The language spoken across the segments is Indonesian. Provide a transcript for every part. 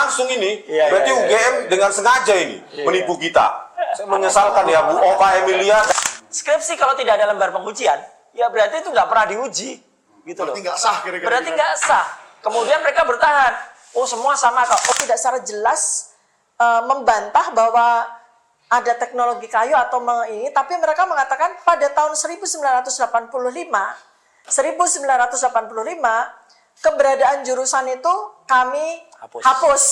langsung ini. Berarti UGM dengan sengaja ini menipu kita. Saya menyesalkan ya Bu Opa Emilia. Skripsi kalau tidak ada lembar pengujian, ya berarti itu nggak pernah diuji, gitu loh. Berarti nggak sah kira-kira. Berarti nggak sah. Kemudian mereka bertahan. Oh semua sama kok. Oh tidak secara jelas membantah bahwa ada teknologi kayu atau ini, tapi mereka mengatakan pada tahun 1985 keberadaan jurusan itu kami hapus.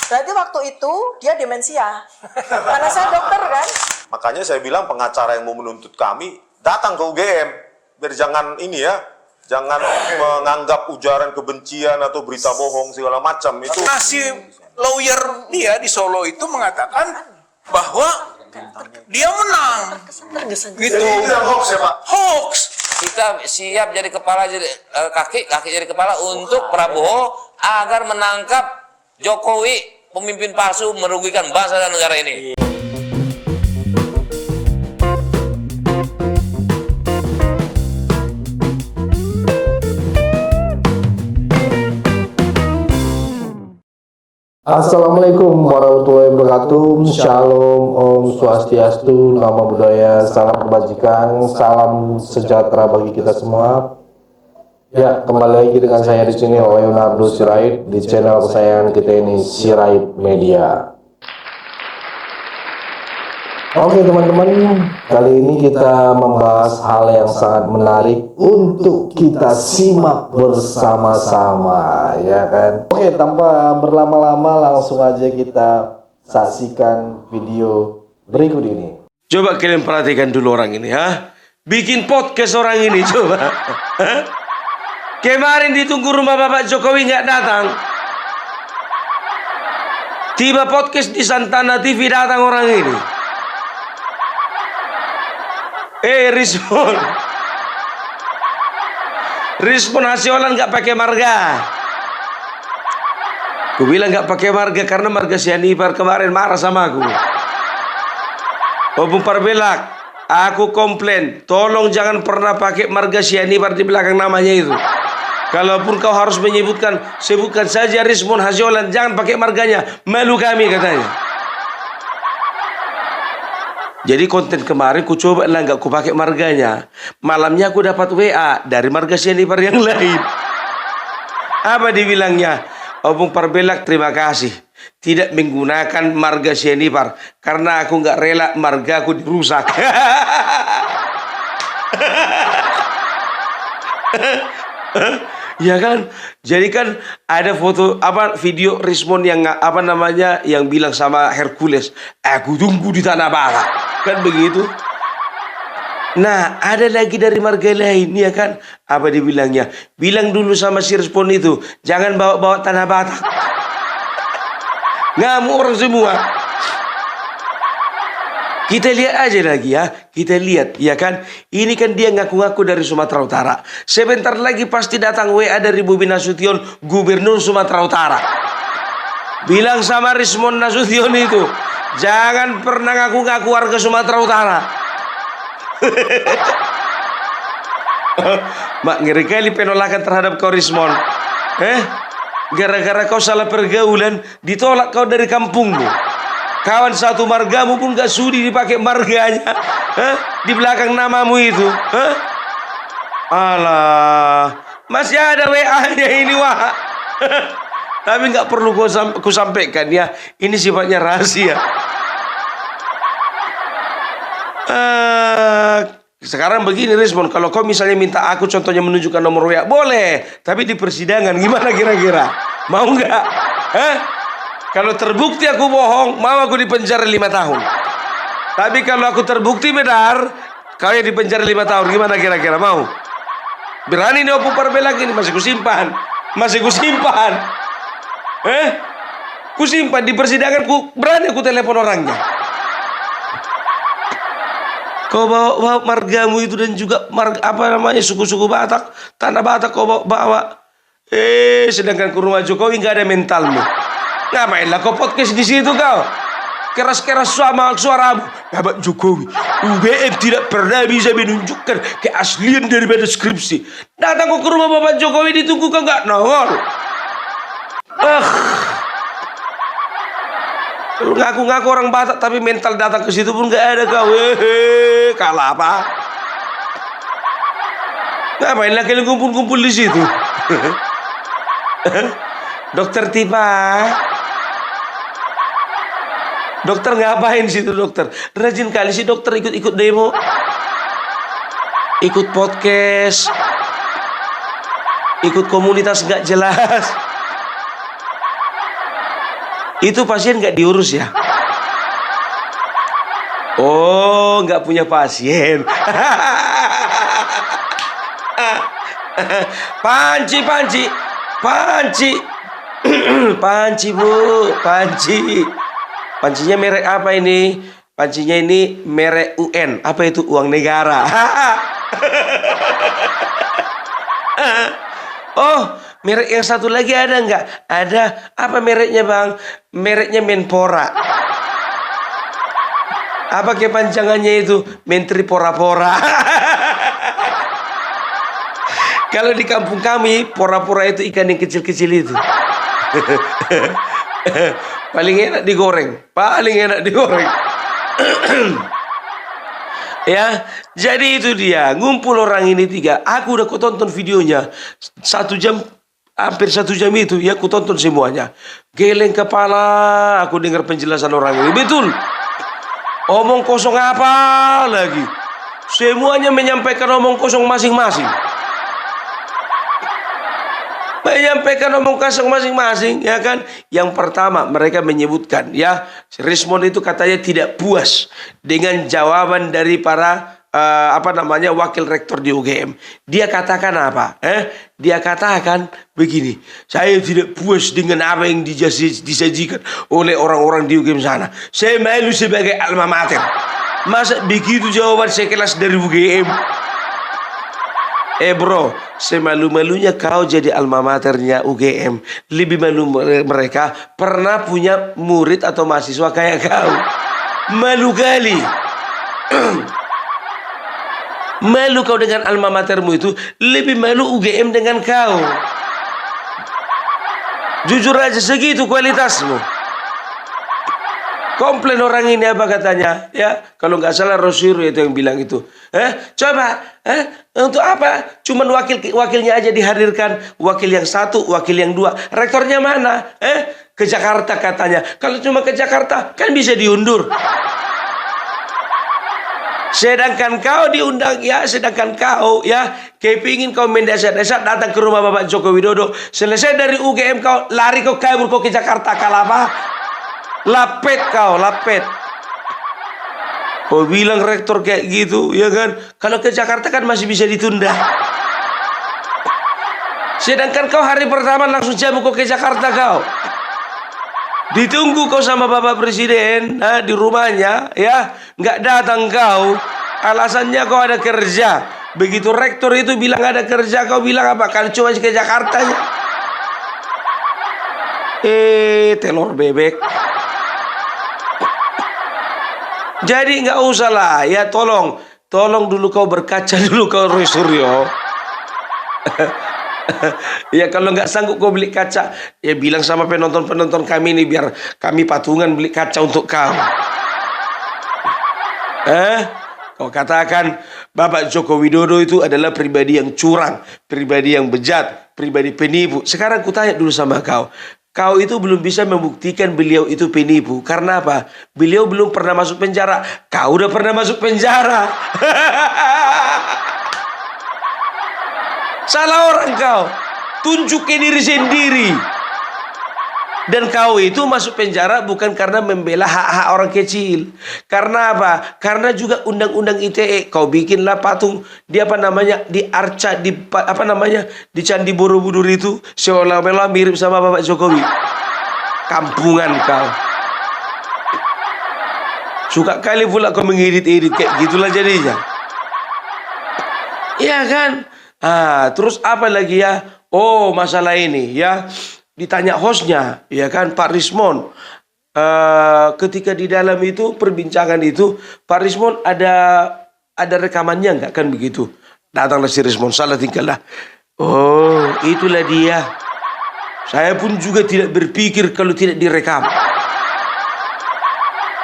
Berarti waktu itu dia demensia. Karena saya dokter kan. Makanya saya bilang pengacara yang mau menuntut kami datang ke UGM. Biar jangan ini ya, jangan menganggap ujaran kebencian atau berita bohong segala macam itu. Nah, si lawyer dia di Solo itu mengatakan bahwa dia menang. Gitu. Itu hoax ya Pak? Hoax. Kita siap jadi kepala, jadi kaki jadi kepala untuk Prabowo agar menangkap Jokowi, pemimpin palsu merugikan bangsa dan negara ini. Assalamualaikum warahmatullahi wabarakatuh. Shalom, Om Swastiastu, Namo Buddhaya, salam kebajikan, salam sejahtera bagi kita semua. Ya, kembali lagi dengan saya di sini Leonardo Sirait di channel kesayangan kita ini, Sirait Media. Oke teman-teman, kali ini kita membahas hal yang sangat menarik untuk kita simak bersama-sama, ya kan? Oke, tanpa berlama-lama langsung aja kita saksikan video berikut ini. Coba kalian perhatikan dulu orang ini, ha? Bikin podcast orang ini, coba. Kemarin ditunggu rumah Bapak Jokowi nggak datang. Tiba podcast di Santana TV datang orang ini. Respon Hasiolan nggak pakai marga. Aku bilang nggak pakai marga karena marga Sianipar kemarin marah sama aku. Bung Parbelak, aku komplain, tolong jangan pernah pakai marga Sianipar di belakang namanya itu. Kalaupun kau harus menyebutkan, sebutkan saja Rismon Hasiolan, jangan pakai marganya, malu kami katanya. Jadi konten kemarin ku coba lah nggak ku pakai marganya. Malamnya aku dapat WA dari marga Sianipar yang lain. Apa dibilangnya? Bung Parbelak terima kasih tidak menggunakan marga Sianipar karena aku nggak rela marga aku dirusak. Ya kan, jadi kan ada foto video Rismon yang yang bilang sama Hercules, aku tunggu di tanah Batak, kan begitu. Nah ada lagi dari marga lain, ya kan, apa dibilangnya, bilang dulu sama si Respon itu jangan bawa-bawa tanah Batak. Ngamuk orang semua. Kita lihat aja lagi ya, kita lihat ya kan. Ini kan dia ngaku-ngaku dari Sumatera Utara. Sebentar lagi pasti datang WA dari Bobi Nasution, Gubernur Sumatera Utara. Bilang sama Rismon Nasution itu, jangan pernah ngaku-ngaku warga Sumatera Utara. Mak, ngeri kali penolakan terhadap kau Rismon. Gara-gara kau salah pergaulan, ditolak kau dari kampungmu. Kawan satu margamu pun gak sudi dipakai marganya, di belakang namamu itu. Alah, masih ada WA-nya ini wah. Tapi nggak perlu ku sampaikan ya, ini sifatnya rahasia. Sekarang begini Respon, kalau kau misalnya minta aku contohnya menunjukkan nomor WA, boleh. Tapi di persidangan gimana kira-kira? Mau nggak? Kalau terbukti aku bohong, mau aku dipenjara 5 tahun. Tapi kalau aku terbukti benar, kau yang dipenjara 5 tahun, gimana kira-kira? Mau? Berani nih Bung Parbelak ini, masih kusimpan. Kusimpan di persidangan, berani aku telepon orangnya. Kau bawa margamu itu dan juga suku-suku Batak, tanah Batak kau bawa. Sedangkan ke rumah Jokowi nggak ada mentalmu. Ngapainlah kau podcast di situ kau? Keras-keras sama suaramu. Bapak Jokowi, UGM tidak pernah bisa menunjukkan keaslian daripada skripsi. Datang kau ke rumah Bapak Jokowi ditunggu kau nggak nongol. Lu ngaku-ngaku orang Batak tapi mental datang ke situ pun nggak ada kau. Kalah apa? Ngapain lagi lu kumpul-kumpul di situ? Dokter Tipa. Dokter ngapain di situ dokter? Rajin kali sih dokter ikut-ikut demo. Ikut podcast. Ikut komunitas nggak jelas. Itu pasien nggak diurus ya? Oh, nggak punya pasien. Panci, panci, panci, panci bu, panci. Pancinya merek apa ini? Pancinya ini merek UN. Apa itu? Uang negara. Oh, merek yang satu lagi ada nggak? Ada. Apa mereknya bang? Mereknya Menpora. Apa kepanjangannya itu? Menteri Pora-Pora. Kalau di kampung kami, pora-pora itu ikan yang kecil-kecil itu. Paling enak digoreng. Paling enak digoreng. Ya, jadi itu dia. Ngumpul orang ini 3. Aku udah tonton videonya 1 jam, hampir 1 jam itu. Ya, aku tonton semuanya. Geleng kepala. Aku dengar penjelasan orang ini. Betul. Omong kosong apa lagi? Semuanya menyampaikan omong kosong masing-masing. Menyampaikan omong kosong masing-masing, ya kan? Yang pertama mereka menyebutkan, ya, Rismond itu katanya tidak puas dengan jawaban dari para wakil rektor di UGM. Dia katakan apa? Dia katakan begini, saya tidak puas dengan apa yang disajikan oleh orang-orang di UGM sana. Saya malu sebagai alma mater. Masa begitu jawaban sekelas dari UGM? Bro, semalu-malunya kau jadi alma maternya UGM. Lebih malu mereka pernah punya murid atau mahasiswa kayak kau. Malu kali. Malu kau dengan alma matermu itu. Lebih malu UGM dengan kau. Jujur aja segitu kualitasmu. Komplain orang ini apa katanya? Ya, kalau nggak salah Rosiru itu yang bilang itu. Coba, untuk apa? Cuman wakilnya aja dihadirkan, wakil yang 1, wakil yang 2. Rektornya mana? Ke Jakarta katanya. Kalau cuma ke Jakarta kan bisa diundur. Sedangkan kau diundang, ya, sedangkan kau, ya, kepingin kau mendesak-desak datang ke rumah Bapak Joko Widodo. Selesai dari UGM kau lari, kau kabur kau ke Jakarta. Kalah apa? Lapet kau, lapet. Kau bilang rektor kayak gitu, ya kan? Kalau ke Jakarta kan masih bisa ditunda. Sedangkan kau hari pertama langsung jamu kau ke Jakarta kau. Ditunggu kau sama Bapak Presiden di rumahnya, ya, nggak datang kau. Alasannya kau ada kerja. Begitu rektor itu bilang ada kerja, kau bilang apa? Kalau cuma ke Jakarta ya. Telur bebek. Jadi nggak usah lah, ya, tolong dulu kau berkaca dulu kau Roy Suryo. Ya, kalau nggak sanggup kau beli kaca, ya bilang sama penonton kami ini biar kami patungan beli kaca untuk kau. Kau katakan Bapak Joko Widodo itu adalah pribadi yang curang, pribadi yang bejat, pribadi penipu. Sekarang kutanya dulu sama kau. Kau itu belum bisa membuktikan beliau itu penipu. Karena apa? Beliau belum pernah masuk penjara. Kau udah pernah masuk penjara. Salah orang kau. Tunjukin diri sendiri. Dan kau itu masuk penjara bukan karena membela hak-hak orang kecil. Karena apa? Karena juga undang-undang ITE. Kau bikinlah patung di di Arca, di Candi Borobudur itu seolah-olah mirip sama Bapak Jokowi. Kampungan kau. Suka kali pula kau mengedit-edit kayak gitulah jadinya. Iya kan? Terus apa lagi ya? Oh, masalah ini ya. Ditanya hostnya, ya kan, Pak Rismond. Ketika di dalam itu perbincangan itu, Pak Rismond ada rekamannya nggak, kan begitu? Datanglah si Rismond, salah tinggal lah. Oh, itulah dia. Saya pun juga tidak berpikir kalau tidak direkam.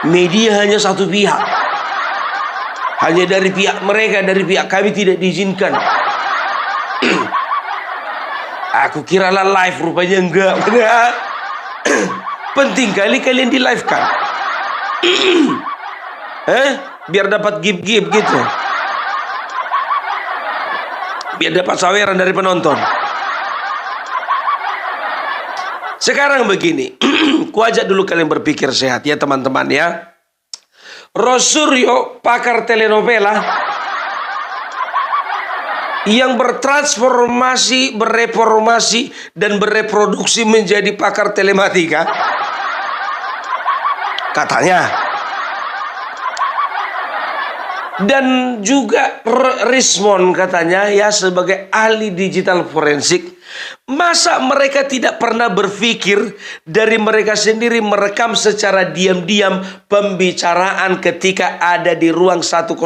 Media hanya satu pihak. Hanya dari pihak mereka, dari pihak kami tidak diizinkan. Aku kira lah live, rupanya enggak. Penting kali kalian di live kan. Biar dapat gib-gib gitu. Biar dapat saweran dari penonton. Sekarang begini, kuajak dulu kalian berpikir sehat ya teman-teman ya. Rosuryo, pakar telenovela yang bertransformasi, bereformasi, dan bereproduksi menjadi pakar telematika. Katanya. Dan juga Rismon katanya ya sebagai ahli digital forensik. Masa mereka tidak pernah berpikir dari mereka sendiri merekam secara diam-diam pembicaraan ketika ada di ruang 109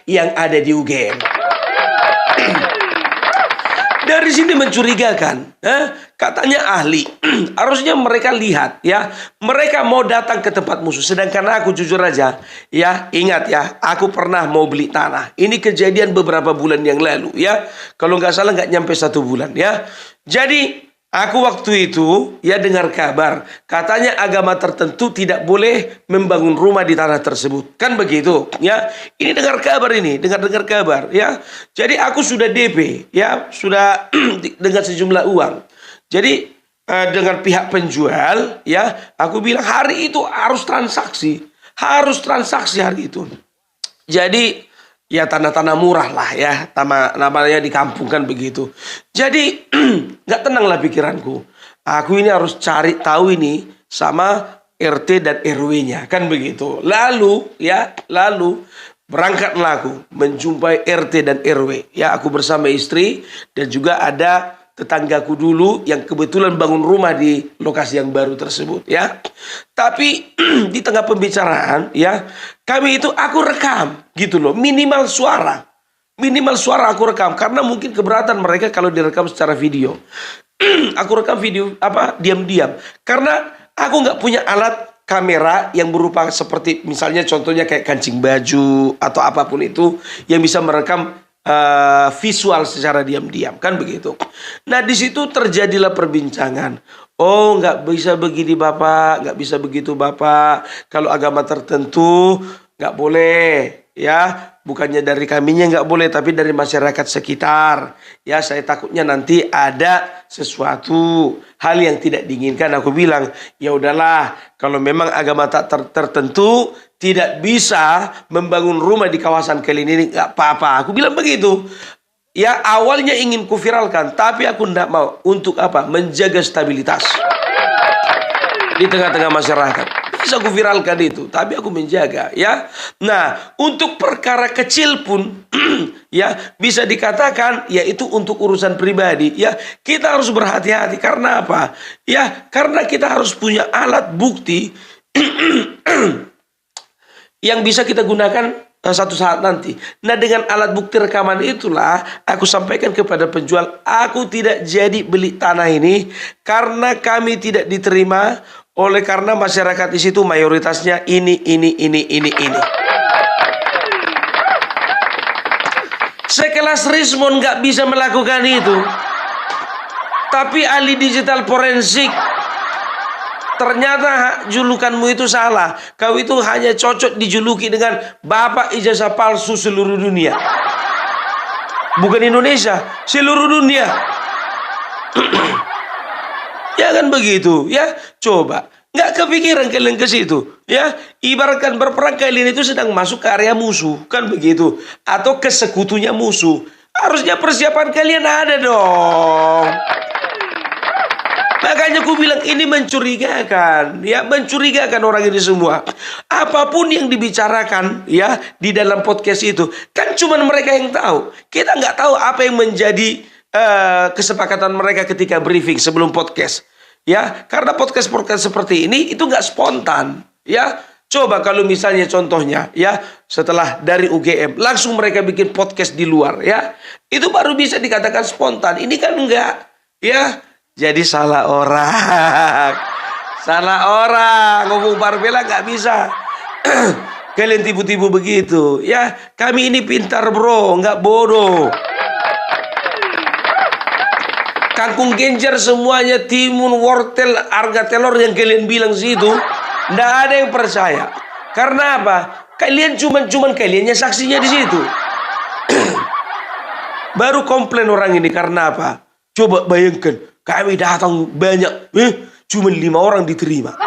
yang ada di UGM. Dari sini mencurigakan, katanya ahli. Harusnya mereka lihat ya, mereka mau datang ke tempat musuh. Sedangkan aku jujur aja, ya ingat ya, aku pernah mau beli tanah. Ini kejadian beberapa bulan yang lalu ya. Kalau nggak salah nggak nyampe 1 bulan ya. Jadi aku waktu itu ya dengar kabar, katanya agama tertentu tidak boleh membangun rumah di tanah tersebut. Kan begitu ya. Ini dengar kabar ini, dengar kabar ya. Jadi aku sudah DP ya, sudah dengan sejumlah uang. Jadi dengan pihak penjual ya, aku bilang hari itu harus transaksi hari itu. Jadi ya tanah-tanah murah lah ya, namanya di kampung kan begitu. Jadi nggak tenang lah pikiranku. Aku ini harus cari tahu ini sama RT dan RW-nya kan begitu. Lalu berangkatlah aku menjumpai RT dan RW. Ya aku bersama istri dan juga ada tetanggaku dulu yang kebetulan bangun rumah di lokasi yang baru tersebut ya. Tapi di tengah pembicaraan ya, kami itu aku rekam gitu loh, minimal suara aku rekam karena mungkin keberatan mereka kalau direkam secara video. Aku rekam video diam-diam karena aku nggak punya alat kamera yang berupa seperti misalnya contohnya kayak kancing baju atau apapun itu yang bisa merekam visual secara diam-diam kan begitu. Nah di situ terjadilah perbincangan. Oh nggak bisa begini bapak, nggak bisa begitu bapak. Kalau agama tertentu nggak boleh ya. Bukannya dari kaminya nggak boleh, tapi dari masyarakat sekitar. Ya saya takutnya nanti ada sesuatu hal yang tidak diinginkan. Aku bilang ya udahlah, kalau memang agama tak tertentu tidak bisa membangun rumah di kawasan kalian ini nggak apa-apa. Aku bilang begitu. Ya awalnya ingin kuviralkan, tapi aku tidak mau. Untuk apa? Menjaga stabilitas di tengah-tengah masyarakat. Bisa aku viralkan itu, tapi aku menjaga ya. Nah, untuk perkara kecil pun ya bisa dikatakan yaitu untuk urusan pribadi ya. Kita harus berhati-hati karena apa? Ya, karena kita harus punya alat bukti yang bisa kita gunakan satu saat nanti. Nah, dengan alat bukti rekaman itulah aku sampaikan kepada penjual, aku tidak jadi beli tanah ini karena kami tidak diterima oleh karena masyarakat di situ mayoritasnya ini. Sekelas Rismon nggak bisa melakukan itu, tapi ahli digital forensik ternyata julukanmu itu salah. Kau itu hanya cocok dijuluki dengan bapak ijazah palsu seluruh dunia. Bukan Indonesia, seluruh dunia. Ya kan begitu ya. Coba nggak kepikiran kalian ke situ ya. Ibaratkan berperang kalian itu sedang masuk ke area musuh kan begitu, atau ke sekutunya musuh. Harusnya persiapan kalian ada dong. Makanya aku bilang ini mencurigakan ya, mencurigakan orang ini semua. Apapun yang dibicarakan ya di dalam podcast itu kan cuma mereka yang tahu. Kita nggak tahu apa yang menjadi kesepakatan mereka ketika briefing sebelum podcast ya. Karena podcast seperti ini itu nggak spontan ya. Coba kalau misalnya contohnya ya, setelah dari UGM langsung mereka bikin podcast di luar ya, itu baru bisa dikatakan spontan. Ini kan enggak ya. Jadi salah orang. Salah orang, ngomong Barbella nggak bisa. Kalian tipu-tipu begitu. Ya, kami ini pintar bro, nggak bodoh. Kangkung genjer semuanya, timun, wortel, harga telur yang kalian bilang situ, nggak ada yang percaya. Karena apa? Kalian cuman kaliannya saksinya di situ. Baru komplain orang ini karena apa? Coba bayangkan, kami datang banyak, cuma 5 orang diterima.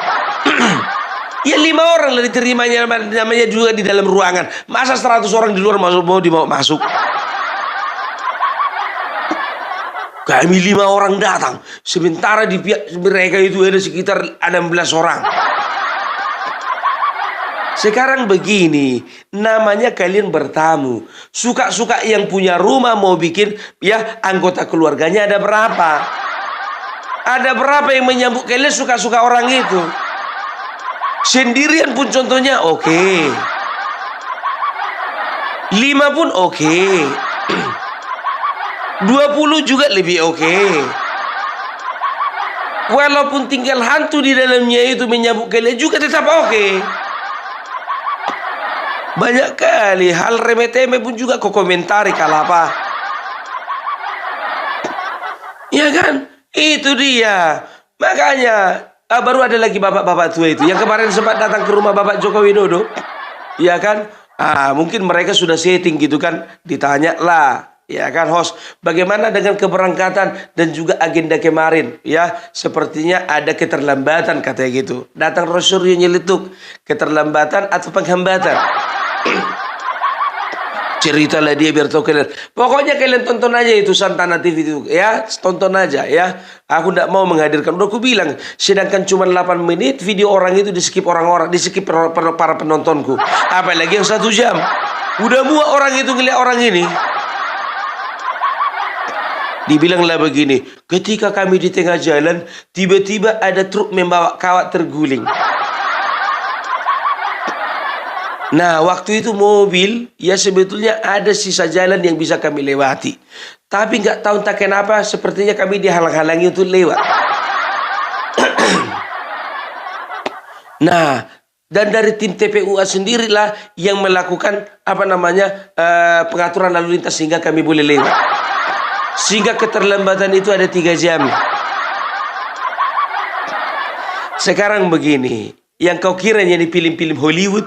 Ya 5 orang lah diterimanya, namanya juga di dalam ruangan. Masa 100 orang di luar mau dibawa masuk? Kami 5 orang datang, sementara di pihak mereka itu ada sekitar 16 orang. Sekarang begini, namanya kalian bertamu. Suka-suka yang punya rumah mau bikin, ya anggota keluarganya ada berapa? Ada berapa yang menyambut kalian suka-suka orang itu? Sendirian pun contohnya oke. 5 pun oke. 20 juga lebih oke. Walaupun tinggal hantu di dalamnya itu menyambut kalian juga tetap oke. Banyak kali hal remeh-temeh pun juga kau komentari kalau apa. Ya kan? Itu dia. Makanya baru ada lagi bapak-bapak tua itu yang kemarin sempat datang ke rumah Bapak Joko Widodo. Ya kan? Mungkin mereka sudah setting gitu kan. Ditanya lah. Ya kan host, bagaimana dengan keberangkatan dan juga agenda kemarin? Ya, sepertinya ada keterlambatan katanya gitu. Datang Rosuryo nyeletuk, keterlambatan atau penghambatan? Ceritalah dia biar tahu kalian. Pokoknya kalian tonton aja itu Santana TV itu, ya, tonton aja ya. Aku tidak mau menghadirkan. Udah aku bilang, sedangkan cuma 8 menit video orang itu di skip orang-orang, di skip para penontonku. Apalagi yang 1 jam. Udah muak orang itu ngeliat orang ini. Dibilanglah begini, ketika kami di tengah jalan, tiba-tiba ada truk membawa kawat terguling. Nah, waktu itu mobil, ya sebetulnya ada sisa jalan yang bisa kami lewati. Tapi nggak tahu entah kenapa, sepertinya kami dihalang-halangi untuk lewat. Nah, dan dari tim TPUA sendirilah yang melakukan pengaturan lalu lintas sehingga kami boleh lewat. Sehingga keterlambatan itu ada 3 jam. Sekarang begini, yang kau kiranya di film-film Hollywood,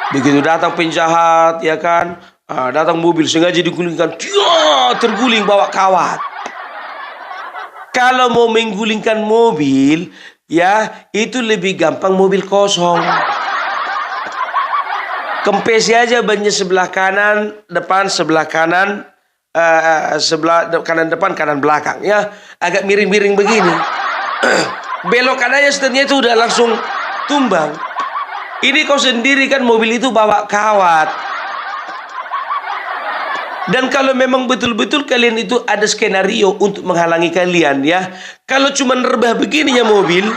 begitu datang penjahat, ya kan, datang mobil sengaja digulingkan, terguling bawa kawat. Kalau mau menggulingkan mobil, ya itu lebih gampang mobil kosong. Kempes aja bannya sebelah kanan, depan sebelah kanan. Sebelah kanan depan kanan belakang ya agak miring-miring begini. Belokan aja setelahnya itu udah langsung tumbang. Ini kau sendiri kan mobil itu bawa kawat. Dan kalau memang betul-betul kalian itu ada skenario untuk menghalangi kalian ya, kalau cuma rebah begininya mobil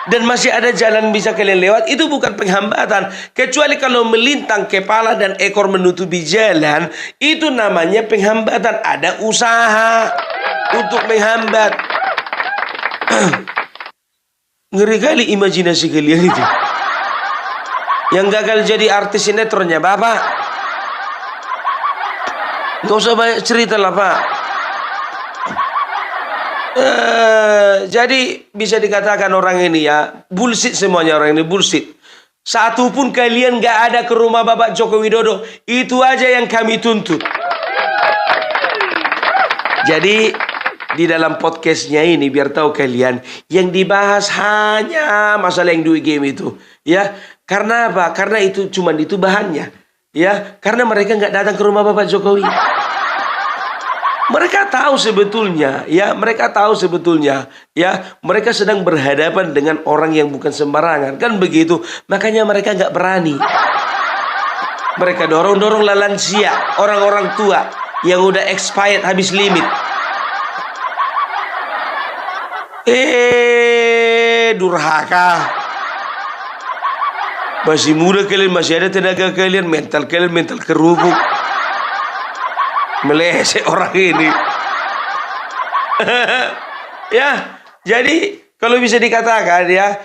dan masih ada jalan bisa kalian lewat, itu bukan penghambatan. Kecuali kalau melintang kepala dan ekor menutupi jalan, itu namanya penghambatan. Ada usaha untuk menghambat. Ngeri kali imajinasi kalian itu. Yang gagal jadi artis sinetronnya Bapak. Gak usah banyak cerita lah Pak. Jadi bisa dikatakan orang ini ya bullshit, semuanya orang ini bullshit. Satu pun kalian gak ada ke rumah Bapak Joko Widodo. Itu aja yang kami tuntut. Jadi di dalam podcastnya ini biar tahu kalian, yang dibahas hanya masalah yang duit game itu ya. Karena apa? Karena itu cuman itu bahannya ya. Karena mereka gak datang ke rumah Bapak Jokowi. Mereka tahu sebetulnya, ya, mereka tahu sebetulnya, ya, mereka sedang berhadapan dengan orang yang bukan sembarangan, kan begitu. Makanya mereka nggak berani. Mereka dorong-dorong lansia, orang-orang tua yang udah expired, habis limit. Durhaka. Masih muda kalian, masih ada tenaga kalian, mental kalian mental kerupuk. Meleset orang ini. Ya, jadi Kalau bisa dikatakan ya,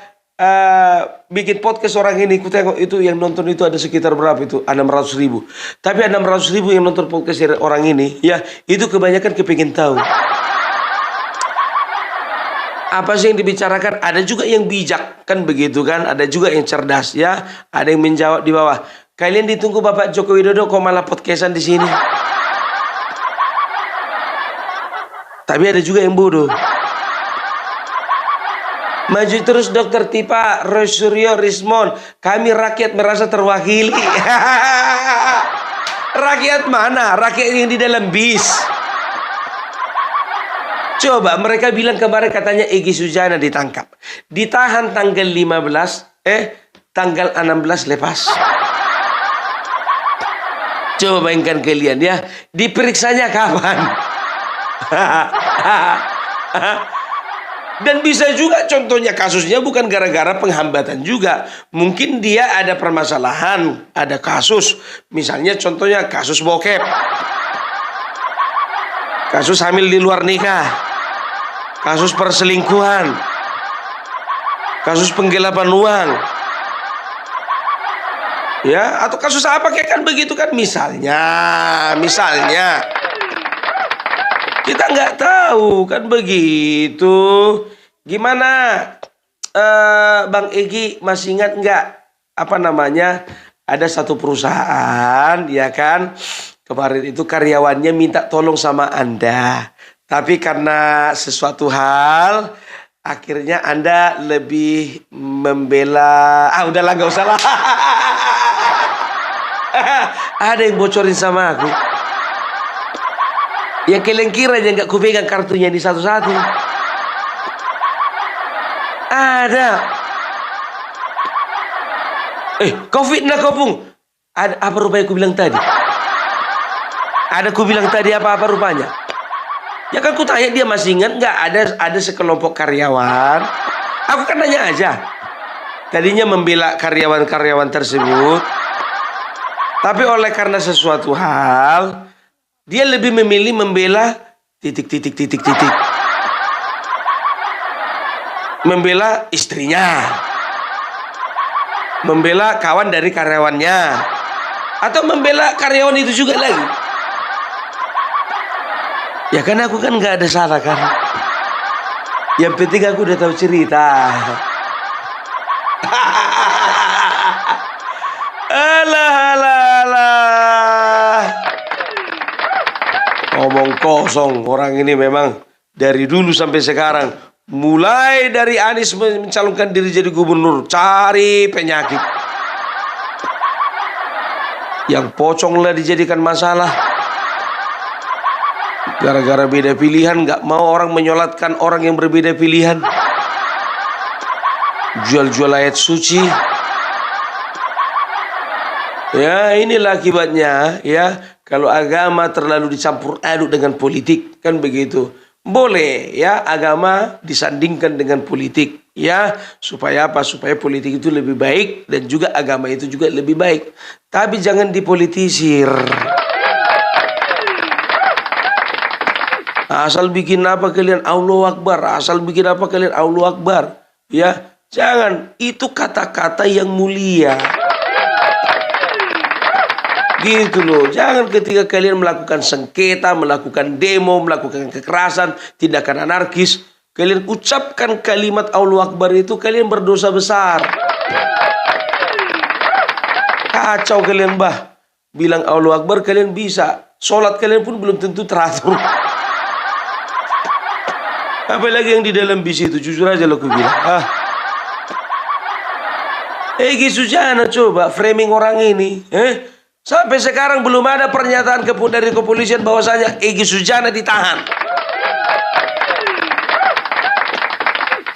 bikin podcast orang ini, ku tengok itu yang nonton itu ada sekitar berapa itu? 600.000. Tapi 600.000 yang nonton podcast orang ini, ya itu kebanyakan kepingin tahu. Apa sih yang dibicarakan? Ada juga yang bijak, kan begitu kan? Ada juga yang cerdas, ya. Ada yang menjawab di bawah. Kalian ditunggu Bapak Joko Widodo, kok malah podcastan di sini? Tapi ada juga yang bodoh. Maju terus Dokter Tipa, Rosuryo, Rismon. Kami rakyat merasa terwakili. Rakyat mana? Rakyat yang di dalam bis. Coba mereka bilang kemarin katanya Egy Sujana ditangkap. Ditahan tanggal 15, tanggal 16 lepas. Coba bayangkan kalian ya. Diperiksanya kapan? Dan bisa juga contohnya kasusnya bukan gara-gara penghambatan juga. Mungkin dia ada permasalahan, ada kasus. Misalnya contohnya kasus bokep. Kasus hamil di luar nikah. Kasus perselingkuhan. Kasus penggelapan uang. Ya, atau kasus apa kayak kan begitu kan misalnya. Kita nggak tahu kan begitu. Gimana Bang Egy masih ingat nggak apa namanya? Ada satu perusahaan ya kan kemarin itu karyawannya minta tolong sama Anda. Tapi karena sesuatu hal akhirnya Anda lebih membela. Udahlah nggak usah lah. Ada yang bocorin sama aku. Ya kalian kira aja nggak kupegang kartunya di satu-satu. Ada. Kau fitnah kau Pung. Ada apa rupanya ku bilang tadi? Ada ku bilang tadi apa rupanya? Ya kan ku tanya dia masih ingat nggak ada sekelompok karyawan. Aku kan nanya aja. Tadinya membela karyawan-karyawan tersebut. Tapi oleh karena sesuatu hal dia lebih memilih membela titik. Membela istrinya. Membela kawan dari karyawannya. Atau membela karyawan itu juga lagi. Ya kan aku kan nggak ada salah kan. Yang penting aku udah tahu cerita. Alah. Ngomong kosong orang ini memang dari dulu sampai sekarang. Mulai dari Anies mencalonkan diri jadi gubernur, cari penyakit. Yang poconglah dijadikan masalah. Gara-gara beda pilihan, nggak mau orang menyolatkan orang yang berbeda pilihan. Jual-jual ayat suci. Ya inilah akibatnya ya. Kalau agama terlalu dicampur aduk dengan politik, kan begitu. Boleh ya agama disandingkan dengan politik ya, supaya apa? Supaya politik itu lebih baik dan juga agama itu juga lebih baik. Tapi jangan dipolitisir. Asal bikin apa kalian Allahu Akbar, asal bikin apa kalian Allahu Akbar. Ya, jangan, itu kata-kata yang mulia. Gitu loh, jangan ketika kalian melakukan sengketa, melakukan demo, melakukan kekerasan, tindakan anarkis, kalian ucapkan kalimat Allahu Akbar itu, kalian berdosa besar. Kacau kalian bah, bilang Allahu Akbar kalian bisa, sholat kalian pun belum tentu teratur. Apalagi yang di dalam bis itu, jujur aja lo aku bilang. Egy Sujana coba framing orang ini, sampai sekarang belum ada pernyataan dari kepolisian bahwasanya Egy Sujana ditahan.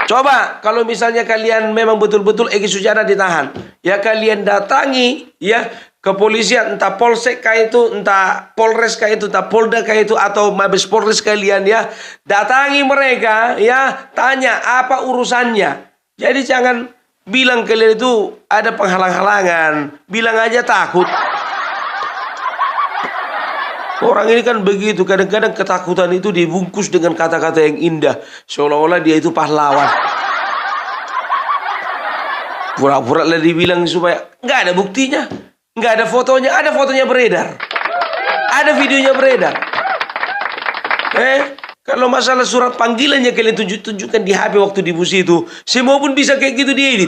Coba kalau misalnya kalian memang betul-betul Egy Sujana ditahan, ya kalian datangi ya kepolisian, entah Polsek kayak itu, entah Polres kayak itu, entah Polda kayak itu, atau Mabes Polres kalian ya, datangi mereka ya, tanya apa urusannya. Jadi jangan bilang kalian itu ada penghalang-halangan, bilang aja takut. Orang ini kan begitu, kadang-kadang ketakutan itu dibungkus dengan kata-kata yang indah, seolah-olah dia itu pahlawan. Pura-pura lah dibilang supaya nggak ada buktinya, nggak ada fotonya. Ada fotonya beredar, ada videonya beredar. Kalau masalah surat panggilannya kalian tunjukkan di HP waktu di bus itu, semua pun bisa kayak gitu diedit.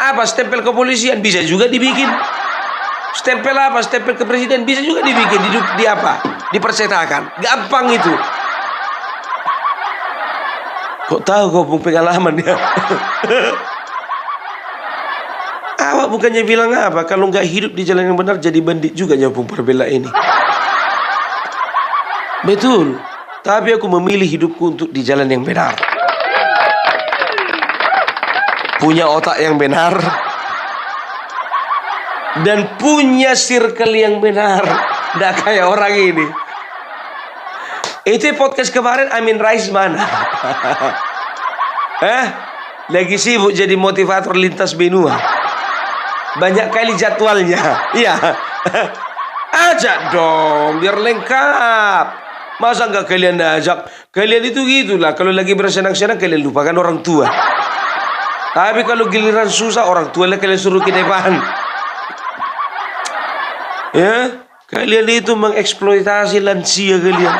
Apa stempel kepolisian bisa juga dibikin. Stempel apa? Stempel ke presiden bisa juga dibikin di apa? Dipercetakan. Gampang itu. Kok tahu kau pun pengalaman ya? Awak bukannya bilang apa? Kalau nggak hidup di jalan yang benar jadi bandit juga nyambung perbela ini. Betul. Tapi aku memilih hidupku untuk di jalan yang benar. Punya otak yang benar. Dan punya circle yang benar. Nggak kayak orang ini. Itu podcast kemarin Amin Rais mana? Lagi sibuk jadi motivator lintas benua. Banyak kali jadwalnya. Iya. Ajak dong biar lengkap. Masa nggak kalian ajak? Kalian itu gitulah. Kalau lagi bersenang-senang kalian lupakan orang tua. Tapi kalau giliran susah orang tua lah kalian suruh ke depan. Ya, kalian itu mengeksploitasi lansia kalian.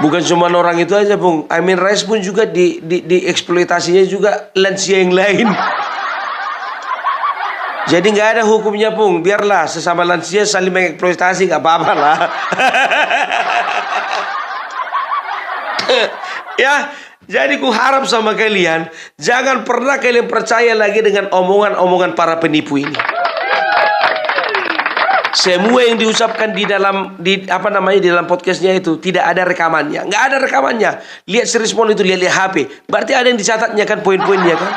Bukan cuma orang itu aja, Bung. Amin Rais pun juga dieksploitasinya juga lansia yang lain. Jadi nggak ada hukumnya, Bung. Biarlah sesama lansia saling mengeksploitasi, nggak apa-apa lah. Ya, jadi ku harap sama kalian jangan pernah kalian percaya lagi dengan omongan-omongan para penipu ini. Semua yang diucapkan di dalam podcastnya itu tidak ada rekamannya, nggak ada rekamannya. Lihat si respon itu, lihat HP. Berarti ada yang dicatatnya kan, poin-poinnya kan?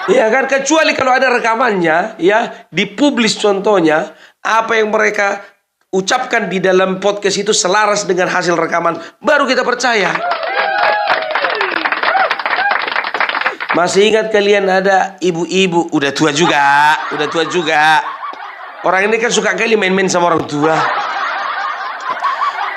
Ya kan, kecuali kalau ada rekamannya, ya dipublis contohnya apa yang mereka ucapkan di dalam podcast itu selaras dengan hasil rekaman, baru kita percaya. Masih ingat kalian ada ibu-ibu udah tua juga. Orang ini kan suka kali main-main sama orang tua.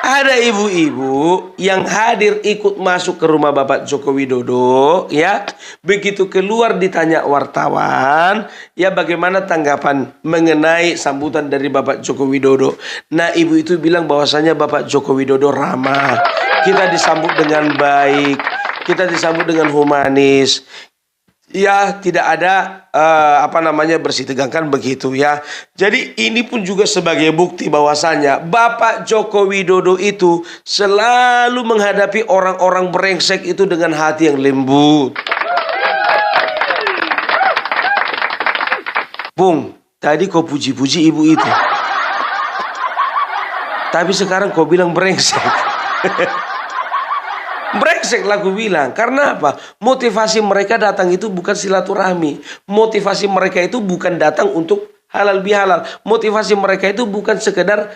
Ada ibu-ibu yang hadir ikut masuk ke rumah Bapak Joko Widodo, ya. Begitu keluar ditanya wartawan, ya bagaimana tanggapan mengenai sambutan dari Bapak Joko Widodo. Nah, ibu itu bilang bahwasanya Bapak Joko Widodo ramah. Kita disambut dengan baik, kita disambut dengan humanis. Ya, tidak ada bersih tegangkan begitu ya. Jadi ini pun juga sebagai bukti bahwasanya Bapak Joko Widodo itu selalu menghadapi orang-orang brengsek itu dengan hati yang lembut. Bung, tadi kau puji-puji ibu itu. Tapi sekarang kau bilang brengsek. Brengsek lah aku bilang. Karena apa? Motivasi mereka datang itu bukan silaturahmi. Motivasi mereka itu bukan datang untuk halal bihalal. Motivasi mereka itu bukan sekedar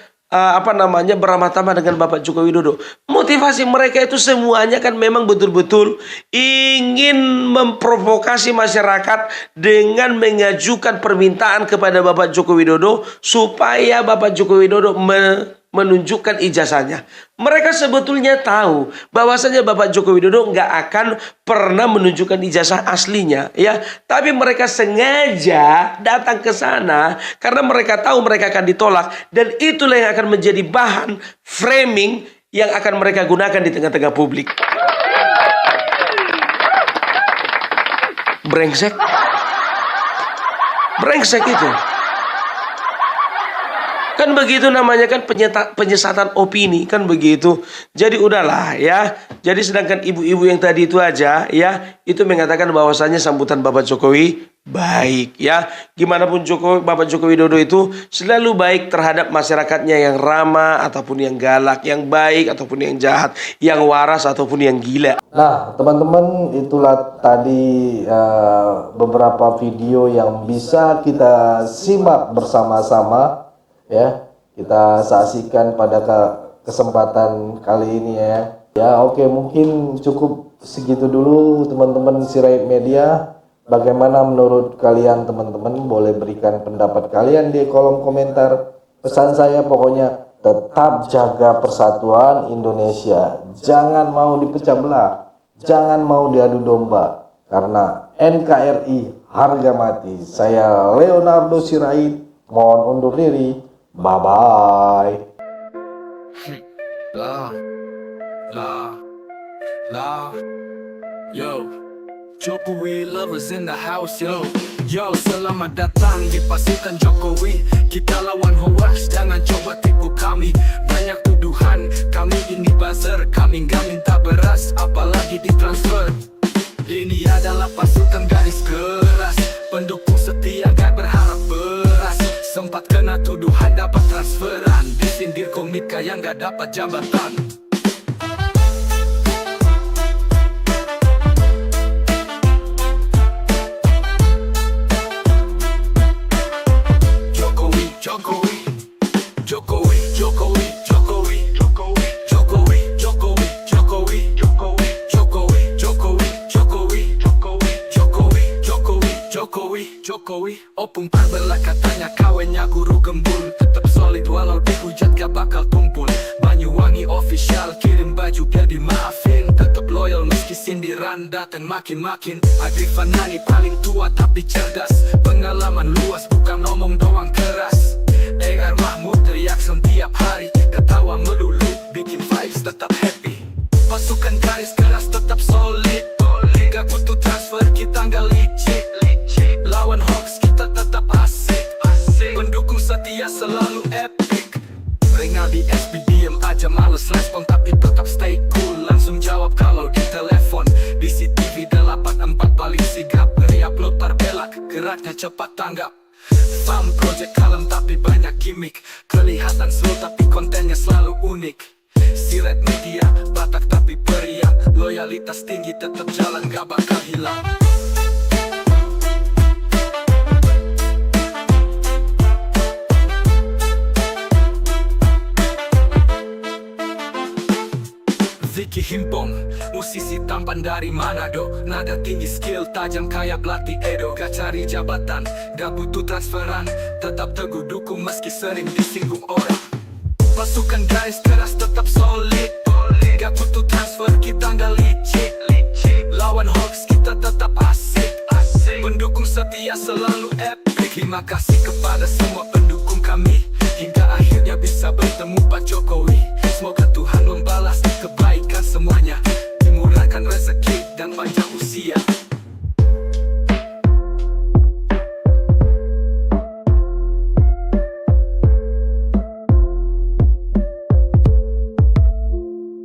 beramah tamah dengan Bapak Joko Widodo. Motivasi mereka itu semuanya kan memang betul-betul ingin memprovokasi masyarakat dengan mengajukan permintaan kepada Bapak Joko Widodo supaya Bapak Joko Widodo menunjukkan ijazahnya. Mereka sebetulnya tahu bahwasanya Bapak Joko Widodo nggak akan pernah menunjukkan ijazah aslinya, ya. Tapi mereka sengaja datang ke sana karena mereka tahu mereka akan ditolak, dan itulah yang akan menjadi bahan framing yang akan mereka gunakan di tengah-tengah publik. Brengsek. Brengsek itu. Kan begitu namanya kan penyesatan opini kan begitu. Jadi udahlah ya. Jadi sedangkan ibu-ibu yang tadi itu aja ya, itu mengatakan bahwasannya sambutan Bapak Jokowi baik ya. Gimana pun Bapak Joko Widodo itu selalu baik terhadap masyarakatnya, yang ramah ataupun yang galak, yang baik ataupun yang jahat, yang waras ataupun yang gila. Nah, teman-teman, itulah tadi beberapa video yang bisa kita simak bersama-sama. Ya, kita saksikan pada kesempatan kali ini ya. Ya, oke, mungkin cukup segitu dulu teman-teman Sirait Media. Bagaimana menurut kalian teman-teman? Boleh berikan pendapat kalian di kolom komentar. Pesan saya pokoknya tetap jaga persatuan Indonesia. Jangan mau dipecah belah, jangan mau diadu domba. Karena NKRI harga mati. Saya Leonardo Sirait, mohon undur diri. Bye-bye. Yo, Jokowi lovers in the house, yo. Yo, selamat datang di pasukan Jokowi. Kita lawan hoax, jangan coba tipu kami. Banyak tuduhan, kami ini buzzer. Kami nggak minta beras, apalagi ditransfer. Ini adalah pasukan garis keras, pendukung setia gak berharap beras. Sempat kena tuduhan dapat transferan, disindir komika yang gak dapat jabatan. Jokowi, Jokowi, Jokowi, Jokowi, Jokowi, Jokowi, Jokowi, Jokowi, Jokowi, Jokowi, Jokowi, Jokowi, Jokowi, Jokowi, Jokowi, Jokowi, Jokowi, Jokowi. Opung Parbela katanya kawennya guru gembul. Tetap solid walau dihujat gak bakal tumpul. Banyuwangi official kirim baju biar dimaafin. Tetap loyal meski sindiran datang makin-makin. Adri Fanani paling tua tapi cerdas. Pengalaman luas bukan ngomong doang keras. Egar Mahmud teriak setiap hari. Ketawa melulu bikin vibes tetap happy. Pasukan garis keras tetap solid. Gak butuh transfer kita gak licik. Lawan hoax kita tetap asik. Pendukung setia selalu epic. Rinaldi SB diem aja males respon tapi tetap stay cool. Langsung jawab kalau di telepon. Di CTV 84 paling sigap. Re-upload Parbela geraknya cepat tanggap. Farm project kalem tapi banyak gimmick. Kelihatan slow tapi kontennya selalu unik. Siret media, Batak tapi periang. Loyalitas tinggi tetap jalan gak bakal hilang. Ziki Himpong, musisi tampan dari Manado. Nada tinggi, skill tajam kayak belati Edo. Gak cari jabatan, gak butuh transferan. Tetap teguh dukung meski sering disinggung orang. Pasukan garis keras tetap solid. Gak butuh transfer kita gak licik. Lawan hoax kita tetap asik. Pendukung setia selalu epic. Terima kasih kepada semua pendukung kami. Hingga akhirnya bisa bertemu Pak Jokowi. Semoga Tuhan membalas kebaikan semuanya. Dimurahkan rezeki dan panjang usia.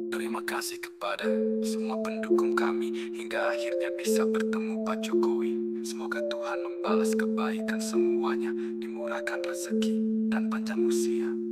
Terima kasih kepada semua pendukung kami. Hingga akhirnya bisa bertemu Pak Jokowi. Semoga Tuhan membalas kebaikan semuanya. Dimurahkan rezeki dan panjang usia.